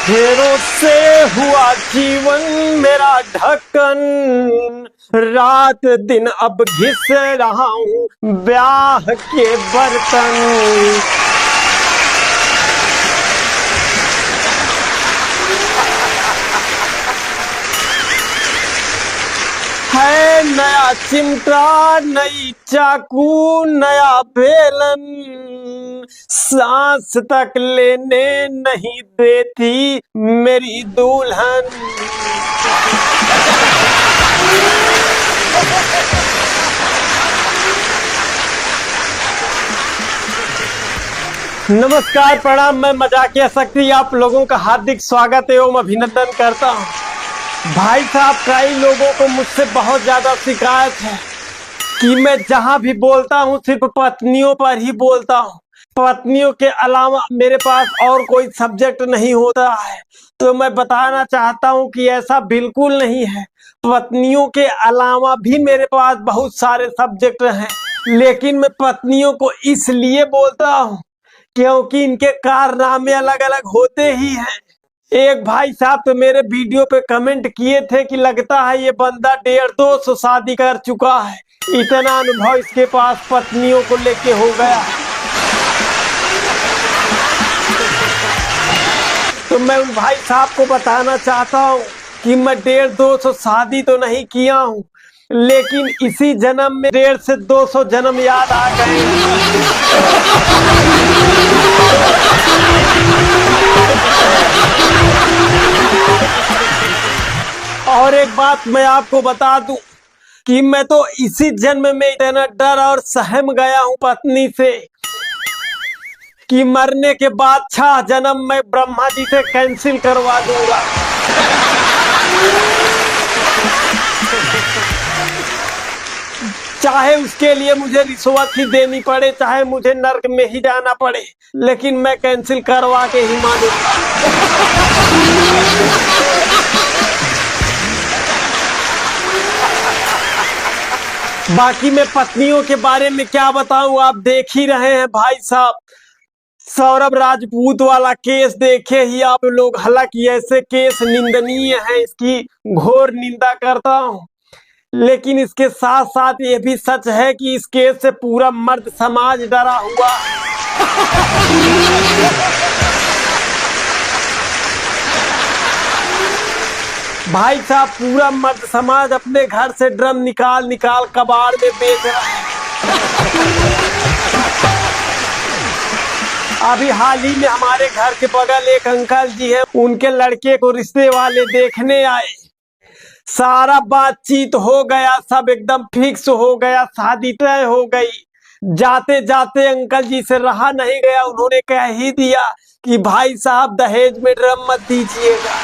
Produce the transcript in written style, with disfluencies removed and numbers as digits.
फेरों से हुआ जीवन मेरा ढक्कन, रात दिन अब घिस रहा हूँ ब्याह के बर्तन। है नया चिमटा, नई चाकू, नया बेलन, सांस तक लेने नहीं देती मेरी दुल्हन। नमस्कार, प्रणाम। मैं मजाकिया शक्ति आप लोगों का हार्दिक स्वागत एवं अभिनंदन करता हूँ। भाई साहब, कई लोगों को मुझसे बहुत ज्यादा शिकायत है कि मैं जहां भी बोलता हूं सिर्फ पत्नियों पर ही बोलता हूं, पत्नियों के अलावा मेरे पास और कोई सब्जेक्ट नहीं होता है। तो मैं बताना चाहता हूं कि ऐसा बिल्कुल नहीं है। पत्नियों के अलावा भी मेरे पास बहुत सारे सब्जेक्ट हैं, लेकिन मैं पत्नियों को इसलिए बोलता हूं क्योंकि इनके कारनामे अलग अलग होते ही हैं। एक भाई साहब तो मेरे वीडियो पे कमेंट किए थे कि लगता है ये बंदा 150-200 शादी कर चुका है, इतना अनुभव इसके पास पत्नियों को लेके हो गया है। तो मैं उन भाई साहब को बताना चाहता हूँ कि मैं 150-200 शादी तो नहीं किया हूँ, लेकिन इसी जन्म में 150 से 200 जन्म याद आ गए। और एक बात मैं आपको बता दूं कि मैं तो इसी जन्म में इतना डर और सहम गया हूं पत्नी से कि मरने के बाद 6 जन्म मैं ब्रह्मा जी से कैंसिल करवा दूंगा। चाहे उसके लिए मुझे रिश्वत ही देनी पड़े, चाहे मुझे नर्क में ही जाना पड़े, लेकिन मैं कैंसिल करवा के ही मानूंगा। बाकी मैं पत्नियों के बारे में क्या बताऊं, आप देख ही रहे हैं भाई साहब। सौरभ राजपूत वाला केस देखे ही आप लोग। हालांकि ऐसे केस निंदनीय है, इसकी घोर निंदा करता हूं, लेकिन इसके साथ साथ ये भी सच है कि इस केस से पूरा मर्द समाज डरा हुआ है। भाई साहब, पूरा मर्द समाज अपने घर से ड्रम निकाल निकाल कबाड़ में बेच रहा है। अभी हाल ही में हमारे घर के बगल एक अंकल जी हैं, उनके लड़के को रिश्ते वाले देखने आए। सारा बातचीत हो गया, सब एकदम फिक्स हो गया, शादी तय हो गई। जाते जाते अंकल जी से रहा नहीं गया, उन्होंने कह ही दिया कि भाई साहब दहेज में ड्रम मत दीजिएगा।